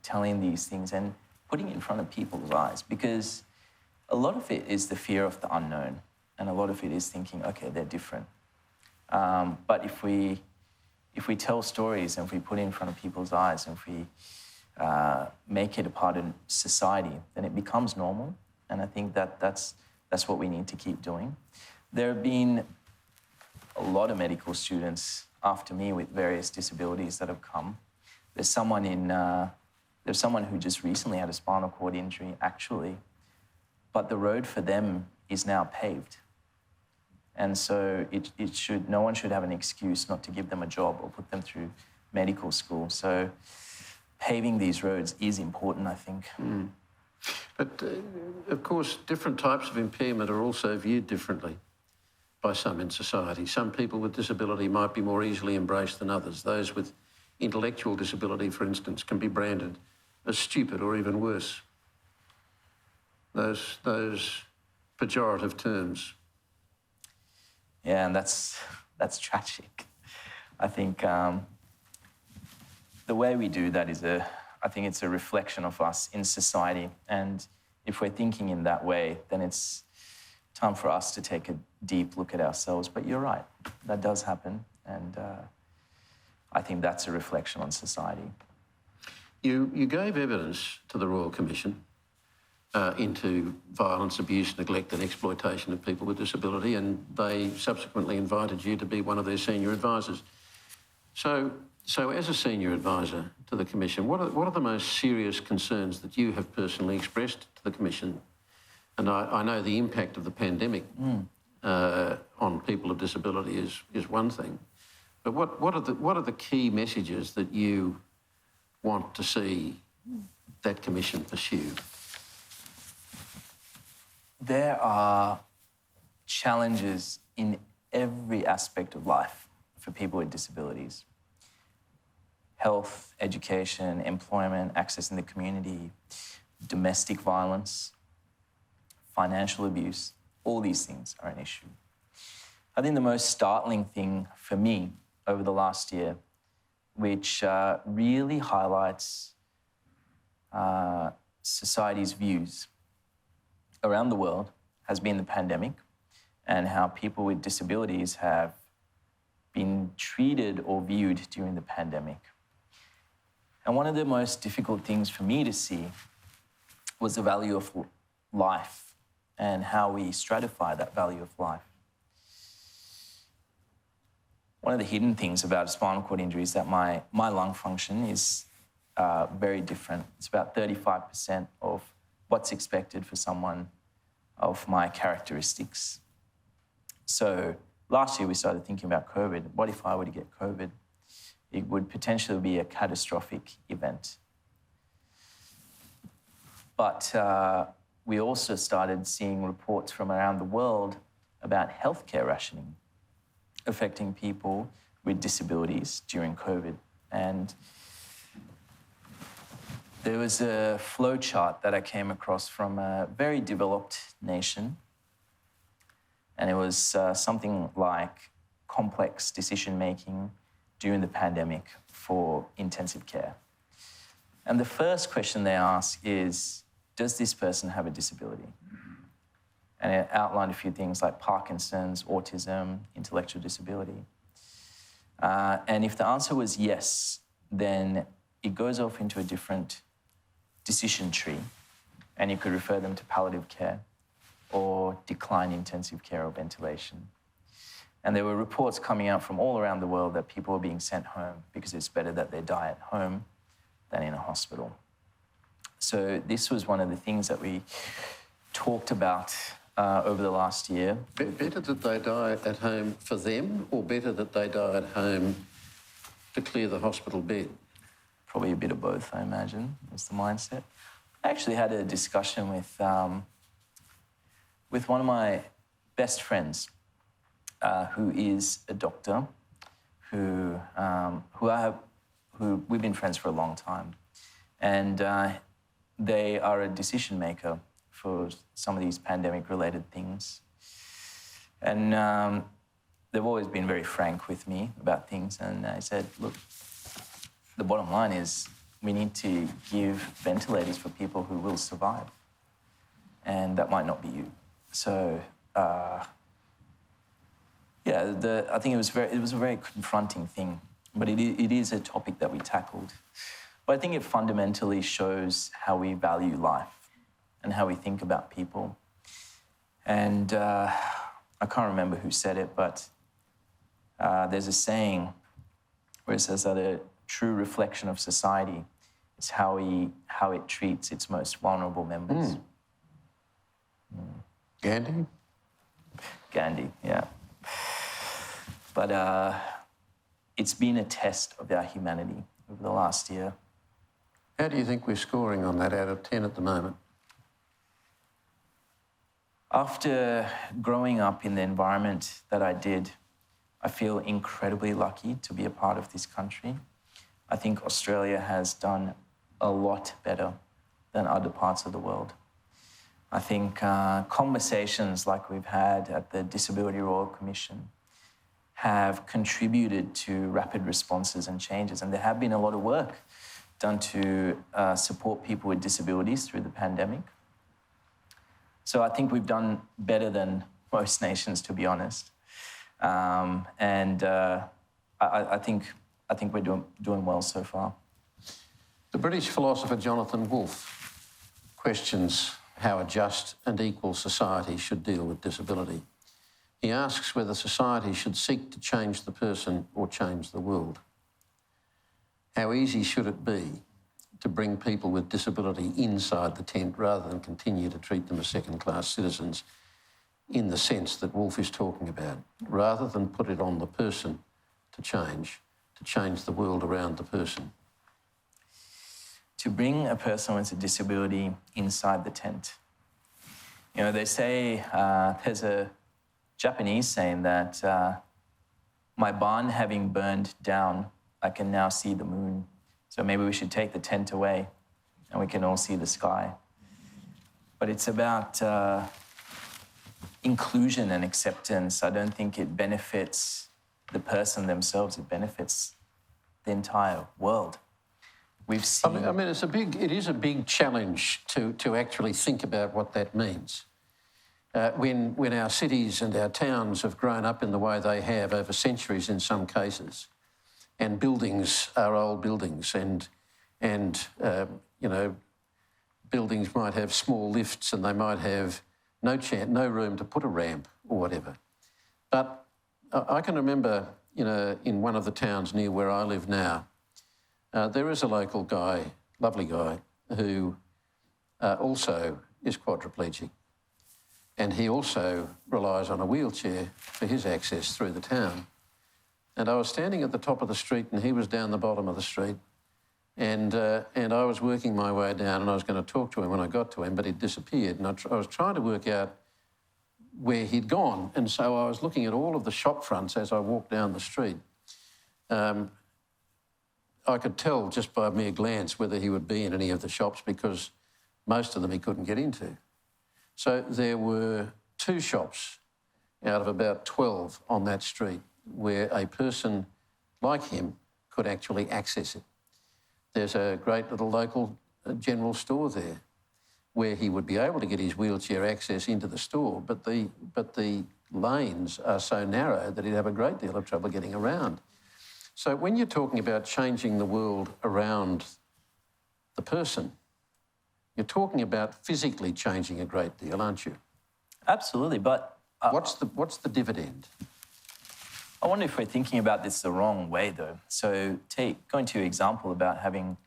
telling these things and putting it in front of people's eyes, because a lot of it is the fear of the unknown, and a lot of it is thinking, okay, they're different. But if we tell stories and if we put it in front of people's eyes and if we make it a part of society, then it becomes normal. And I think that's what we need to keep doing. There have been a lot of medical students after me with various disabilities that have come. There's someone who just recently had a spinal cord injury, actually, but the road for them is now paved. And so no one should have an excuse not to give them a job or put them through medical school. So paving these roads is important, I think. But, of course, different types of impairment are also viewed differently by some in society. Some people with disability might be more easily embraced than others. Those with intellectual disability, for instance, can be branded as stupid or even worse. Those pejorative terms. Yeah, and that's tragic. I think the way we do that I think it's a reflection of us in society. And if we're thinking in that way, then it's time for us to take a deep look at ourselves. But you're right, that does happen. And I think that's a reflection on society. You gave evidence to the Royal Commission into violence, abuse, neglect and exploitation of people with disability, and they subsequently invited you to be one of their senior advisors. So So as a senior advisor to the Commission, what are the most serious concerns that you have personally expressed to the Commission? And I know the impact of the pandemic on people with disability is one thing, but what are the key messages that you want to see that Commission pursue? There are challenges in every aspect of life for people with disabilities. Health, education, employment, access in the community, domestic violence, financial abuse, all these things are an issue. I think the most startling thing for me over the last year, which really highlights society's views around the world, has been the pandemic and how people with disabilities have been treated or viewed during the pandemic. And one of the most difficult things for me to see was the value of life and how we stratify that value of life. One of the hidden things about a spinal cord injury is that my lung function is very different. It's about 35% of what's expected for someone of my characteristics. So last year we started thinking about COVID. What if I were to get COVID? It would potentially be a catastrophic event. But we also started seeing reports from around the world about healthcare rationing affecting people with disabilities during COVID. And there was a flow chart that I came across from a very developed nation. And it was something like complex decision-making during the pandemic for intensive care. And the first question they ask is, does this person have a disability? And it outlined a few things like Parkinson's, autism, intellectual disability. And if the answer was yes, then it goes off into a different decision tree, and you could refer them to palliative care or decline intensive care or ventilation. And there were reports coming out from all around the world that people were being sent home because it's better that they die at home than in a hospital. So this was one of the things that we talked about over the last year. Better that they die at home for them, or better that they die at home to clear the hospital bed? Probably a bit of both, I imagine, was the mindset. I actually had a discussion with one of my best friends, who is a doctor, who we've been friends for a long time, and they are a decision maker for some of these pandemic-related things, and they've always been very frank with me about things. And I said, look, the bottom line is we need to give ventilators for people who will survive, and that might not be you. So. Yeah, I think it was a very confronting thing, but it is a topic that we tackled. But I think it fundamentally shows how we value life and how we think about people. And I can't remember who said it, but there's a saying where it says that a true reflection of society is how it treats its most vulnerable members. Gandhi? Gandhi, yeah. But it's been a test of our humanity over the last year. How do you think we're scoring on that out of 10 at the moment? After growing up in the environment that I did, I feel incredibly lucky to be a part of this country. I think Australia has done a lot better than other parts of the world. I think conversations like we've had at the Disability Royal Commission have contributed to rapid responses and changes. And there have been a lot of work done to support people with disabilities through the pandemic. So I think we've done better than most nations, to be honest. I think we're doing well so far. The British philosopher Jonathan Wolfe questions how a just and equal society should deal with disability. He asks whether society should seek to change the person or change the world. how easy should it be to bring people with disability inside the tent rather than continue to treat them as second-class citizens in the sense that Wolf is talking about, rather than put it on the person to change the world around the person? To bring a person with a disability inside the tent. You know, they say, there's a Japanese saying that my barn having burned down, I can now see the moon. So maybe we should take the tent away and we can all see the sky. But it's about inclusion and acceptance. I don't think it benefits the person themselves, it benefits the entire world. We've seen... I mean, it is a big challenge to actually think about what that means. When our cities and our towns have grown up in the way they have over centuries in some cases, and buildings are old buildings, and you know, buildings might have small lifts and they might have no room to put a ramp or whatever. But I can remember, you know, in one of the towns near where I live now, there is a local guy, lovely guy, who also is quadriplegic. And he also relies on a wheelchair for his access through the town. And I was standing at the top of the street and he was down the bottom of the street. And I was working my way down and I was going to talk to him when I got to him, but he'd disappeared. And I was trying to work out where he'd gone. And so I was looking at all of the shop fronts as I walked down the street. I could tell just by a mere glance whether he would be in any of the shops because most of them he couldn't get into. So there were 2 shops out of about 12 on that street where a person like him could actually access it. There's a great little local general store there where he would be able to get his wheelchair access into the store, but the lanes are so narrow that he'd have a great deal of trouble getting around. So when you're talking about changing the world around the person, you're talking about physically changing a great deal, aren't you? Absolutely, but... What's the dividend? I wonder if we're thinking about this the wrong way, though. So going to your example about having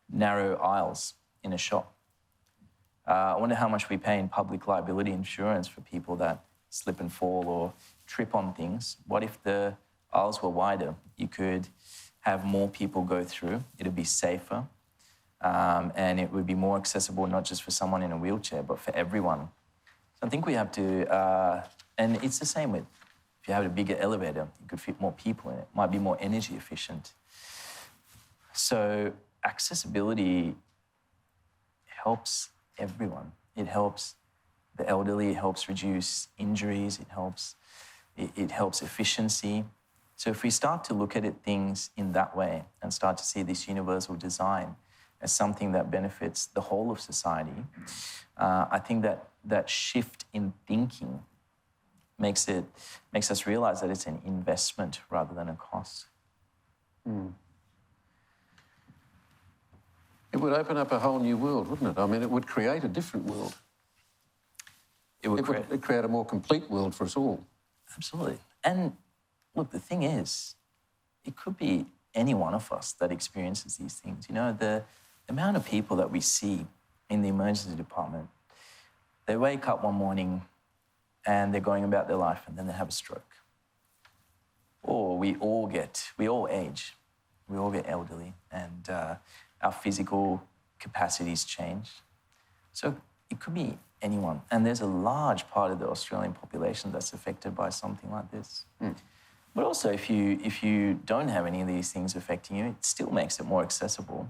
narrow aisles in a shop. I wonder how much we pay in public liability insurance for people that slip and fall or trip on things. What if the aisles were wider? You could have more people go through. It'd be safer. And it would be more accessible, not just for someone in a wheelchair, but for everyone. So I think we have to, and it's the same with, if you have a bigger elevator, you could fit more people in it. It might be more energy efficient. So accessibility helps everyone. It helps the elderly, it helps reduce injuries, it helps efficiency. So if we start to look at things in that way and start to see this universal design as something that benefits the whole of society, I think that shift in thinking makes us realise that it's an investment rather than a cost. Mm. It would open up a whole new world, wouldn't it? I mean, it would create a different world. It would create a more complete world for us all. Absolutely. And look, the thing is, it could be any one of us that experiences these things. You know, the amount of people that we see in the emergency department, they wake up one morning and they're going about their life and then they have a stroke. Or we all age, we all get elderly and our physical capacities change. So it could be anyone. And there's a large part of the Australian population that's affected by something like this. Mm. But also, if you don't have any of these things affecting you, it still makes it more accessible.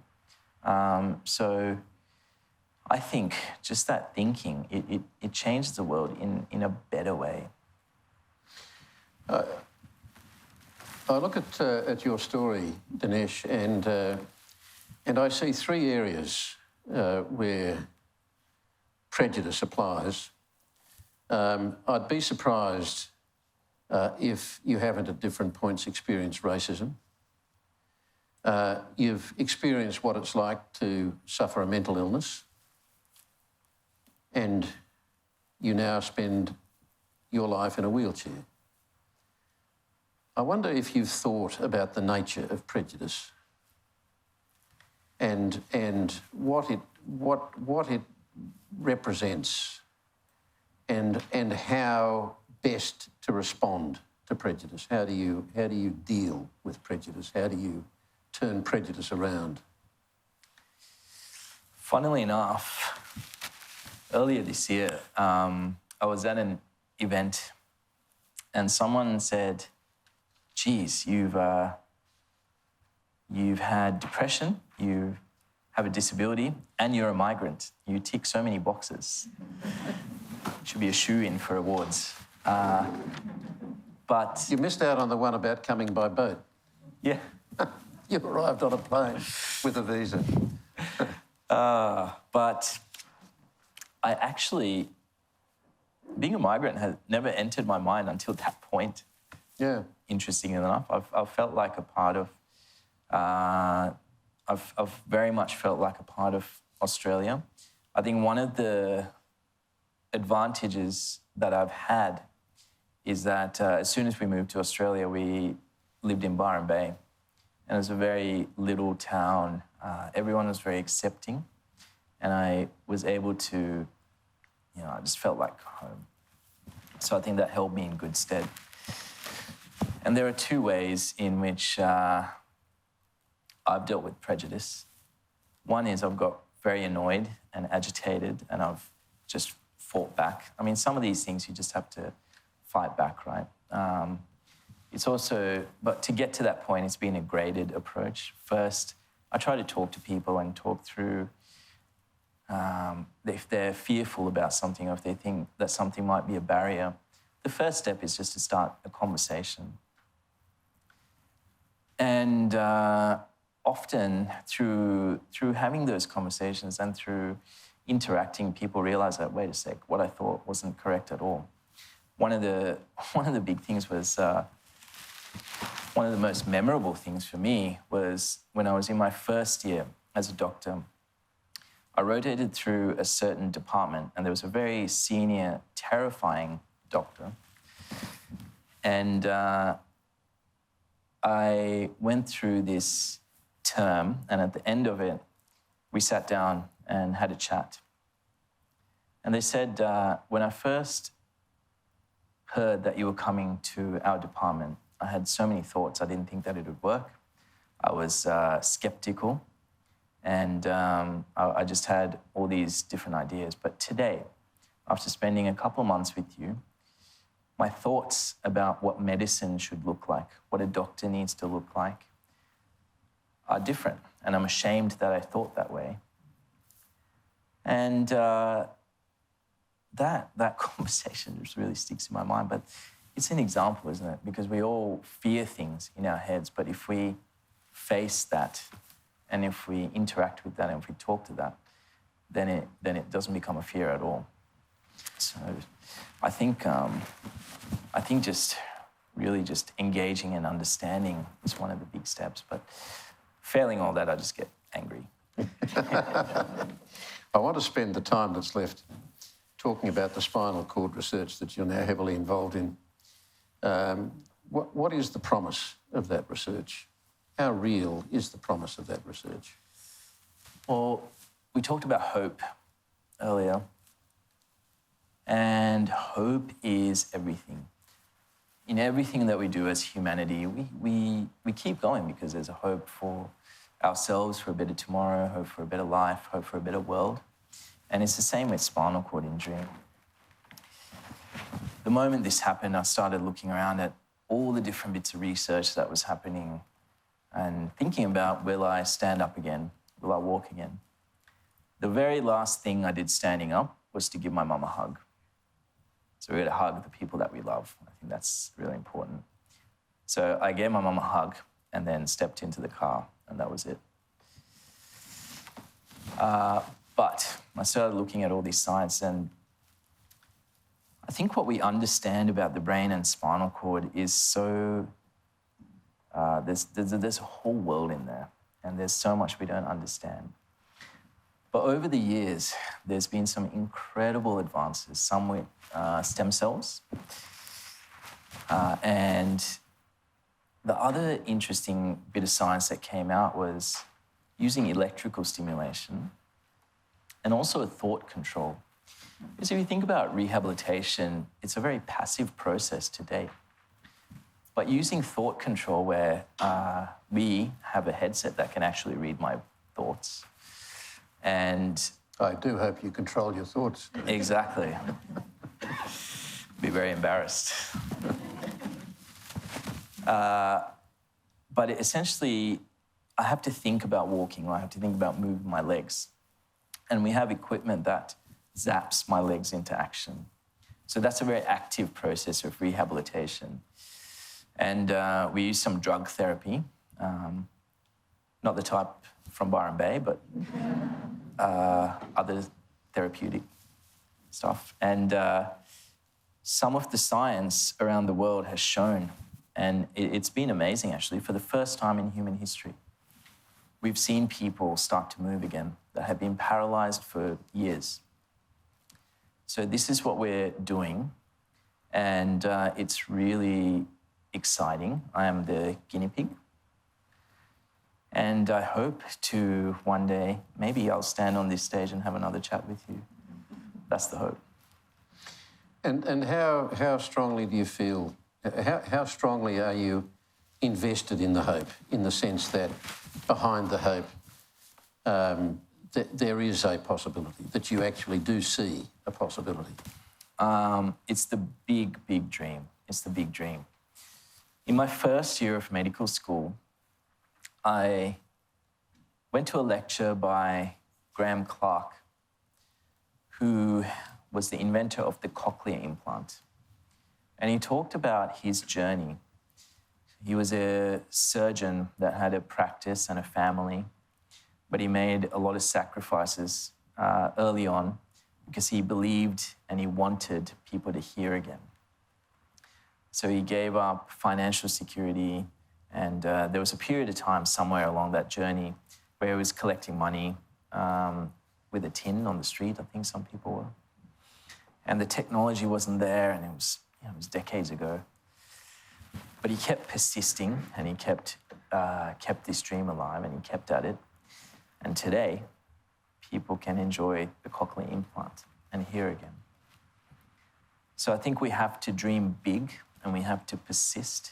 So I think just that thinking, it changes the world in a better way. I look at your story, Dinesh, and I see 3 areas where prejudice applies. I'd be surprised if you haven't at different points experienced racism. You've experienced what it's like to suffer a mental illness, and you now spend your life in a wheelchair. I wonder if you've thought about the nature of prejudice and what it represents, and how best to respond to prejudice. How do you deal with prejudice? How do you turn prejudice around? Funnily enough, earlier this year, I was at an event and someone said, geez, you've had depression, you have a disability, and you're a migrant. You tick so many boxes. Should be a shoe-in for awards. But You missed out on the one about coming by boat. yeah. You arrived on a plane with a visa. But I actually, being a migrant has never entered my mind until that point. Yeah. Interesting enough, I've felt like a part of, I've very much felt like a part of Australia. I think one of the advantages that I've had is that as soon as we moved to Australia, we lived in Byron Bay. And it was a very little town. Everyone was very accepting. And I was able to, I just felt like home. So I think that held me in good stead. And there are two ways in which I've dealt with prejudice. One is I've got very annoyed and agitated and I've just fought back. I mean, some of these things you just have to fight back, right? It's also, but to get to that point, it's been a graded approach. First, I try to talk to people and talk through if they're fearful about something or if they think that something might be a barrier. The first step is just to start a conversation. And often through having those conversations and through interacting, people realize that, wait a sec, what I thought wasn't correct at all. One of the big things was, one of the most memorable things for me was when I was in my first year as a doctor. I rotated through a certain department and there was a very senior, terrifying doctor. And I went through this term and at the end of it, we sat down and had a chat. And they said, when I first heard that you were coming to our department, I had so many thoughts. I didn't think that it would work. I was skeptical and I just had all these different ideas. But today, after spending a couple of months with you, my thoughts about what medicine should look like, what a doctor needs to look like, are different. And I'm ashamed that I thought that way. And that conversation just really sticks in my mind. But it's an example, isn't it? Because we all fear things in our heads, but if we face that and if we interact with that and if we talk to that, then it doesn't become a fear at all. So I think just really just engaging and understanding is one of the big steps. But failing all that, I just get angry. I want to spend the time that's left talking about the spinal cord research that you're now heavily involved in. What is the promise of that research? How real is the promise of that research? Well, we talked about hope earlier, and hope is everything. In everything that we do as humanity, we keep going because there's a hope for ourselves, for a better tomorrow, hope for a better life, hope for a better world. And it's the same with spinal cord injury. The moment this happened, I started looking around at all the different bits of research that was happening and thinking about, will I stand up again? Will I walk again? The very last thing I did standing up was to give my mum a hug. So we're going to hug the people that we love. I think that's really important. So I gave my mum a hug and then stepped into the car, and that was it. But I started looking at all this science, and I think what we understand about the brain and spinal cord is so... there's a whole world in there, and there's so much we don't understand. But over the years, there's been some incredible advances, some with stem cells. And the other interesting bit of science that came out was, using electrical stimulation, and also a thought control. Because if you think about rehabilitation, it's a very passive process to date. But using thought control, where we have a headset that can actually read my thoughts, and I do hope you control your thoughts. exactly. Be very embarrassed. But essentially, I have to think about walking, or I have to think about moving my legs. And we have equipment that zaps my legs into action. So that's a very active process of rehabilitation. And we use some drug therapy, not the type from Byron Bay, but other therapeutic stuff. And some of the science around the world has shown, and it's been amazing actually, for the first time in human history, we've seen people start to move again that have been paralyzed for years. So this is what we're doing, and it's really exciting. I am the guinea pig. And I hope to one day, maybe I'll stand on this stage and have another chat with you. That's the hope. And how strongly do you feel, how strongly are you invested in the hope, in the sense that behind the hope there is a possibility, that you actually do see a possibility? It's the big, big dream. It's the big dream. In my first year of medical school, I went to a lecture by Graham Clark, who was the inventor of the cochlear implant. And he talked about his journey. He was a surgeon that had a practice and a family, but he made a lot of sacrifices early on because he believed and he wanted people to hear again. So he gave up financial security, and there was a period of time somewhere along that journey where he was collecting money with a tin on the street, I think some people were. And the technology wasn't there, and it was decades ago. But he kept persisting, and he kept this dream alive, and he kept at it. And today, people can enjoy the cochlear implant and hear again. So I think we have to dream big, and we have to persist,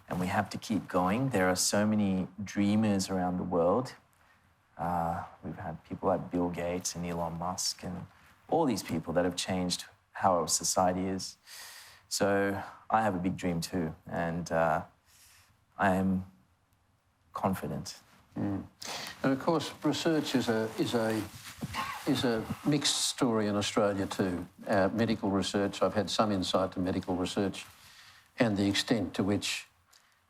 and we have to keep going. There are so many dreamers around the world. We've had people like Bill Gates and Elon Musk and all these people that have changed how our society is. So I have a big dream too, and I am confident. And of course, research is a mixed story in Australia too. Medical research, I've had some insight to medical research and the extent to which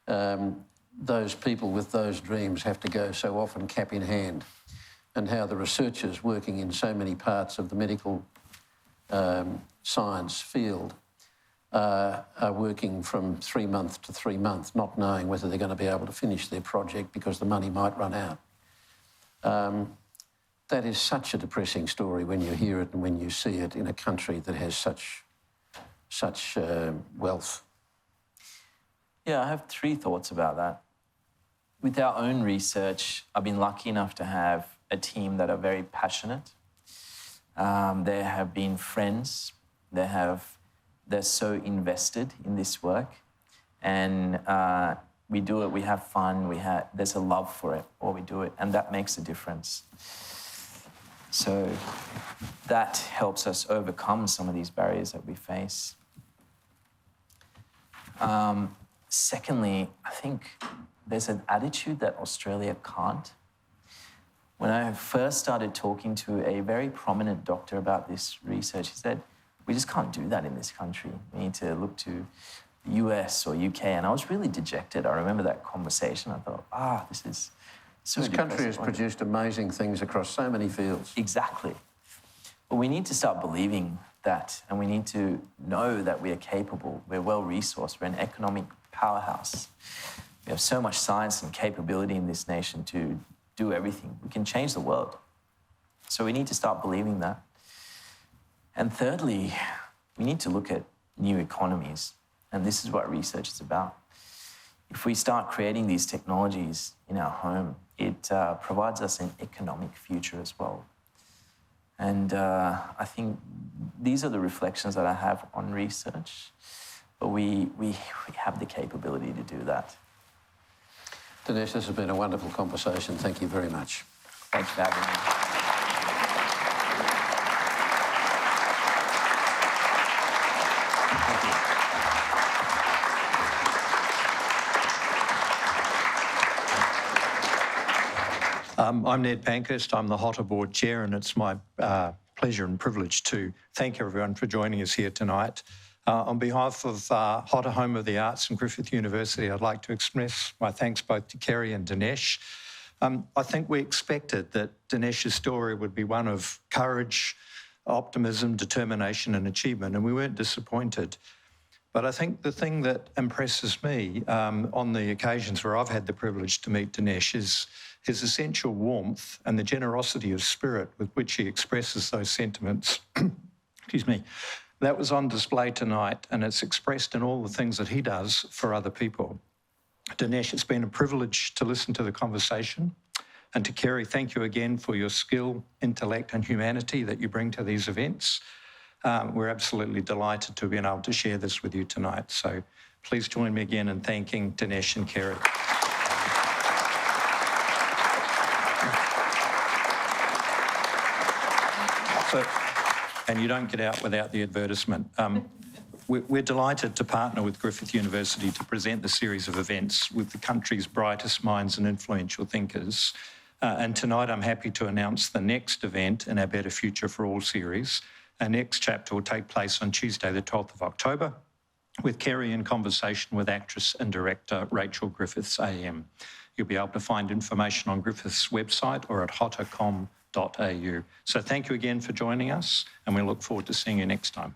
those people with those dreams have to go so often cap in hand, and how the researchers working in so many parts of the medical science field are working from 3 month to 3 month, not knowing whether they're going to be able to finish their project because the money might run out. That is such a depressing story when you hear it and when you see it in a country that has such wealth. Yeah, I have 3 thoughts about that. With our own research, I've been lucky enough to have a team that are very passionate. They have been friends. They're so invested in this work, and we do it. We have fun. There's a love for it, or we do it, and that makes a difference. So that helps us overcome some of these barriers that we face. Secondly, I think there's an attitude that Australia can't. When I first started talking to a very prominent doctor about this research, he said, we just can't do that in this country. We need to look to the US or UK. And I was really dejected. I remember that conversation. I thought, this is so This country has produced amazing things across so many fields. Exactly. But we need to start believing that, and we need to know that we are capable. We're well-resourced. We're an economic powerhouse. We have so much science and capability in this nation to do everything. We can change the world. So we need to start believing that. And thirdly, we need to look at new economies. And this is what research is about. If we start creating these technologies in our home, it provides us an economic future as well. And I think these are the reflections that I have on research, but we have the capability to do that. Dinesh, this has been a wonderful conversation. Thank you very much. Thanks for having me. I'm Ned Pankhurst. I'm the HOTA Board Chair, and it's my pleasure and privilege to thank everyone for joining us here tonight. On behalf of HOTA Home of the Arts and Griffith University, I'd like to express my thanks both to Kerry and Dinesh. I think we expected that Dinesh's story would be one of courage, optimism, determination and achievement, and we weren't disappointed. But I think the thing that impresses me on the occasions where I've had the privilege to meet Dinesh is his essential warmth and the generosity of spirit with which he expresses those sentiments. Excuse me. That was on display tonight, and it's expressed in all the things that he does for other people. Dinesh, it's been a privilege to listen to the conversation. And to Kerry, thank you again for your skill, intellect and humanity that you bring to these events. We're absolutely delighted to have been able to share this with you tonight. So please join me again in thanking Dinesh and Kerry. And you don't get out without the advertisement. We're delighted to partner with Griffith University to present the series of events with the country's brightest minds and influential thinkers. And tonight I'm happy to announce the next event in our Better Future for All series. Our next chapter will take place on Tuesday, the 12th of October, with Kerry in conversation with actress and director Rachel Griffiths AM. You'll be able to find information on Griffith's website or at hotacom.au. So thank you again for joining us, and we look forward to seeing you next time.